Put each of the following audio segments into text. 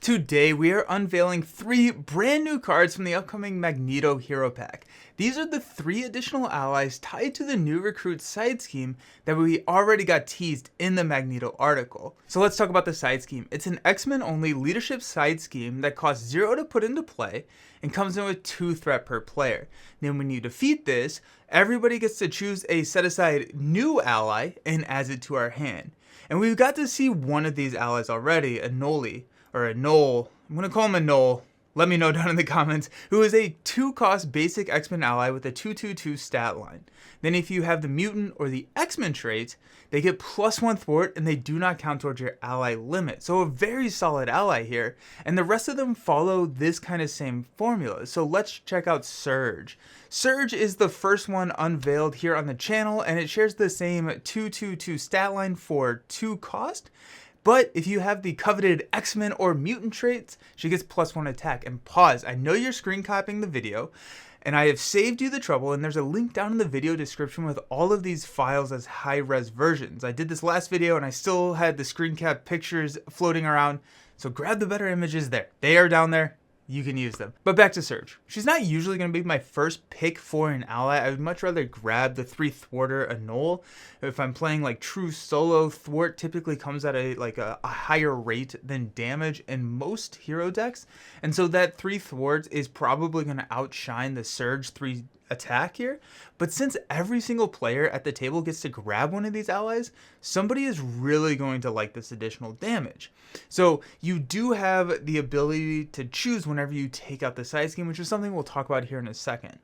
Today we are unveiling 3 brand new cards from the upcoming Magneto Hero Pack. These are the 3 additional allies tied to the new recruit side scheme that we already got teased in the Magneto article. So let's talk about the side scheme. It's an X-Men only leadership side scheme that costs 0 to put into play and comes in with 2 threat per player. Then when you defeat this, everybody gets to choose a set aside new ally and adds it to our hand. And we've got to see one of these allies already, a Noli. Or a Knoll, I'm going to call him a Knoll, let me know down in the comments, who is a 2-cost basic X-Men ally with a 2/2/2 stat line. Then if you have the mutant or the X-Men trait, they get +1 thwart and they do not count towards your ally limit. So a very solid ally here, and the rest of them follow this kind of same formula. So let's check out Surge. Surge is the first one unveiled here on the channel, and it shares the same 2/2/2 stat line for 2 cost. But if you have the coveted X-Men or mutant traits, she gets +1 attack. And pause, I know you're screen capping the video, and I have saved you the trouble, and there's a link down in the video description with all of these files as high-res versions. I did this last video, and I still had the screen cap pictures floating around, so grab the better images there. They are down there. You can use them. But back to Surge. She's not usually going to be my first pick for an ally. I would much rather grab the 3 thwarter Anole. If I'm playing like true solo, thwart typically comes at a higher rate than damage in most hero decks. And so that 3 thwarts is probably going to outshine the Surge 3 attack here. But since every single player at the table gets to grab one of these allies, somebody is really going to like this additional damage. So you do have the ability to choose whenever you take out the side scheme, which is something we'll talk about here in a second.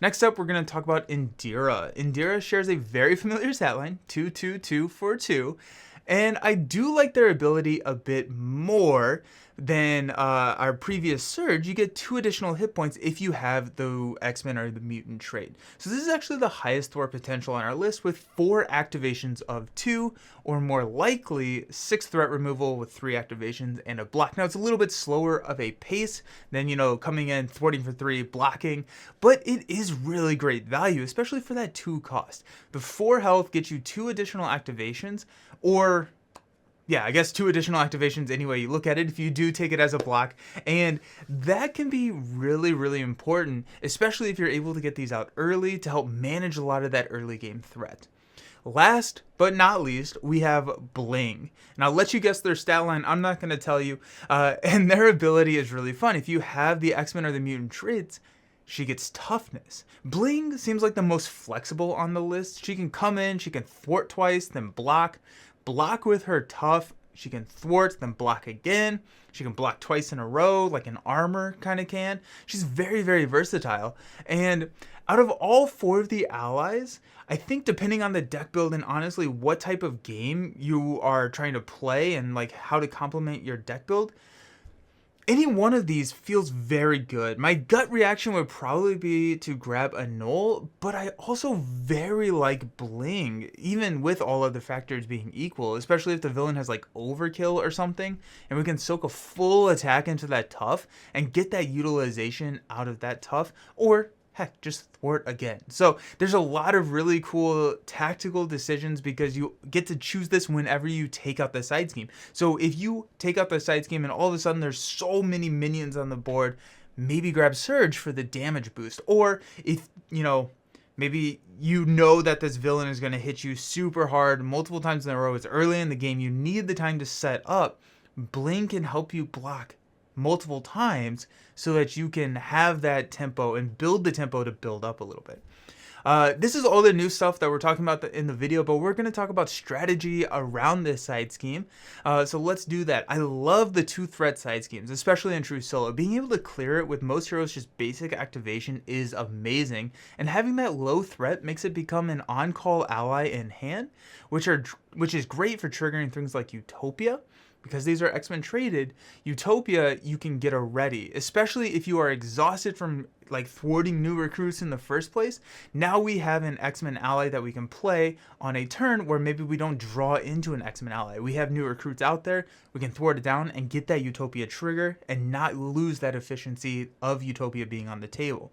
Next up, we're going to talk about Indra. Indra shares a very familiar stat line, 2/2/2 for 2. And I do like their ability a bit more than our previous Surge. You get 2 additional hit points if you have the X-Men or the mutant trait. So this is actually the highest thwart potential on our list with 4 activations of 2, or more likely 6 threat removal with 3 activations and a block. Now it's a little bit slower of a pace than, coming in, thwarting for 3, blocking, but it is really great value, especially for that 2 cost. The 4 health gets you 2 additional activations, or yeah, I guess 2 additional activations any way you look at it if you do take it as a block. And that can be really, really important, especially if you're able to get these out early to help manage a lot of that early game threat. Last but not least, we have Bling. And I'll let you guess their stat line. I'm not going to tell you. And their ability is really fun. If you have the X-Men or the mutant traits, she gets toughness. Bling seems like the most flexible on the list. She can come in, she can thwart twice, then block. Block with her tough, she can thwart, then block again. She can block twice in a row, like an armor kind of can. She's very, very versatile. And out of all 4 of the allies, I think depending on the deck build and honestly what type of game you are trying to play and like how to complement your deck build, any one of these feels very good. My gut reaction would probably be to grab a Knoll, but I also very like Bling, even with all of the factors being equal, especially if the villain has like overkill or something, and we can soak a full attack into that tough and get that utilization out of that tough, or heck, just thwart again. So there's a lot of really cool tactical decisions because you get to choose this whenever you take out the side scheme. So if you take out the side scheme and all of a sudden there's so many minions on the board, maybe grab Surge for the damage boost. Or if, maybe that this villain is going to hit you super hard multiple times in a row, it's early in the game, you need the time to set up, Bling can help you block multiple times so that you can have that tempo and build the tempo to build up a little bit. This is all the new stuff that we're talking about in the video, but we're going to talk about strategy around this side scheme. So let's do that. I love the 2 threat side schemes, especially in true solo. Being able to clear it with most heroes just basic activation is amazing, and having that low threat makes it become an on-call ally in hand, which is great for triggering things like Utopia. Because these are X-Men traded, Utopia you can get already, especially if you are exhausted from like thwarting new recruits in the first place. Now we have an X-Men ally that we can play on a turn where maybe we don't draw into an X-Men ally. We have new recruits out there, we can thwart it down and get that Utopia trigger and not lose that efficiency of Utopia being on the table.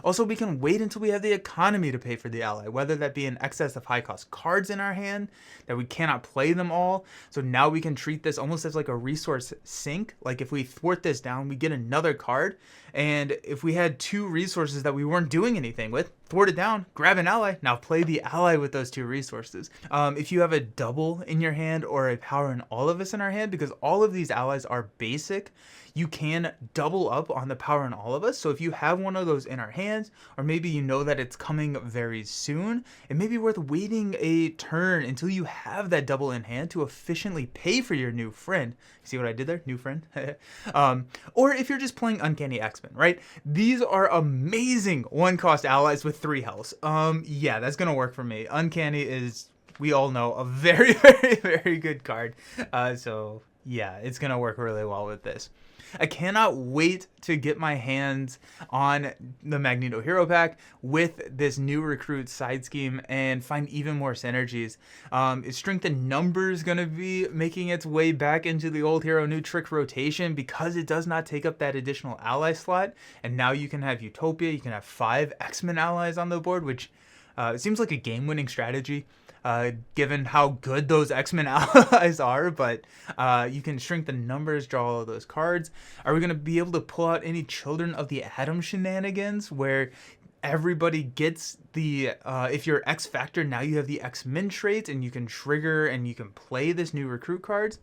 Also, we can wait until we have the economy to pay for the ally, whether that be an excess of high cost cards in our hand that we cannot play them all. So now we can treat this almost as like a resource sink. Like if we thwart this down, we get another card. And if we had 2 resources that we weren't doing anything with, thwart it down, grab an ally, now play the ally with those 2 resources. If you have a double in your hand or a power in all of us in our hand, because all of these allies are basic, you can double up on the power in all of us. So if you have one of those in our hands, or maybe you know that it's coming very soon, it may be worth waiting a turn until you have that double in hand to efficiently pay for your new friend. See what I did there? New friend. Or if you're just playing Uncanny X-Men, right? These are amazing 1-cost allies with 3 health. Yeah, that's gonna work for me. Uncanny is, we all know, a very, very, very good card. So yeah, it's gonna work really well with this. I cannot wait to get my hands on the Magneto Hero Pack with this new recruit side scheme and find even more synergies. Strength in numbers going to be making its way back into the old hero new trick rotation because it does not take up that additional ally slot. And now you can have Utopia, you can have 5 X-Men allies on the board, which it seems like a game-winning strategy. Given how good those X-Men allies are, but you can shrink the numbers, draw all of those cards. Are we going to be able to pull out any Children of the Atom shenanigans where everybody gets the, if you're X Factor, now you have the X-Men traits and you can trigger and you can play this new recruit cards?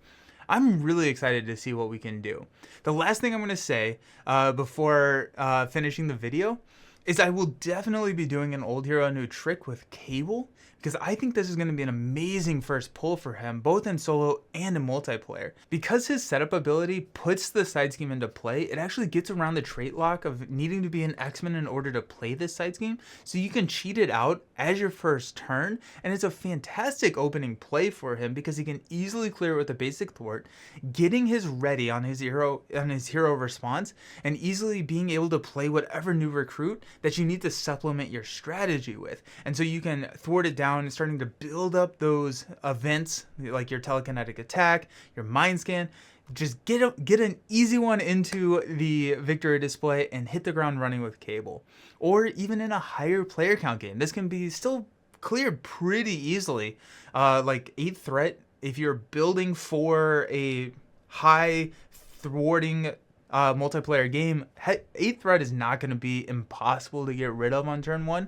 I'm really excited to see what we can do. The last thing I'm going to say before finishing the video is I will definitely be doing an old hero new trick with Cable, because I think this is going to be an amazing first pull for him, both in solo and in multiplayer. Because his setup ability puts the side scheme into play, it actually gets around the trait lock of needing to be an X-Men in order to play this side scheme, so you can cheat it out as your first turn, and it's a fantastic opening play for him because he can easily clear it with a basic thwart, getting his ready on his hero response, and easily being able to play whatever new recruit that you need to supplement your strategy with. And so you can thwart it down and starting to build up those events like your telekinetic attack, your mind scan. Just get an easy one into the victory display and hit the ground running with Cable. Or even in a higher player count game, this can be still cleared pretty easily. Like 8th threat, if you're building for a high thwarting multiplayer game, 8th threat is not going to be impossible to get rid of on turn 1.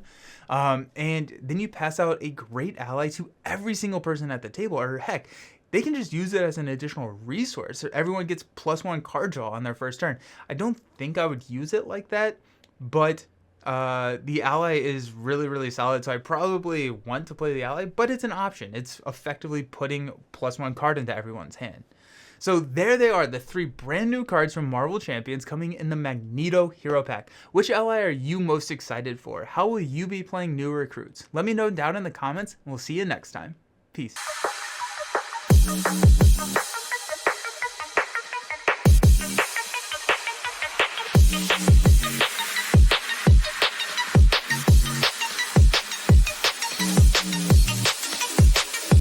And then you pass out a great ally to every single person at the table, or heck, they can just use it as an additional resource. So everyone gets +1 card draw on their first turn. I don't think I would use it like that, but the ally is really, really solid, so I probably want to play the ally, but it's an option. It's effectively putting +1 card into everyone's hand. So there they are, the 3 brand new cards from Marvel Champions coming in the Magneto Hero Pack. Which ally are you most excited for? How will you be playing new recruits? Let me know down in the comments, and we'll see you next time. Peace.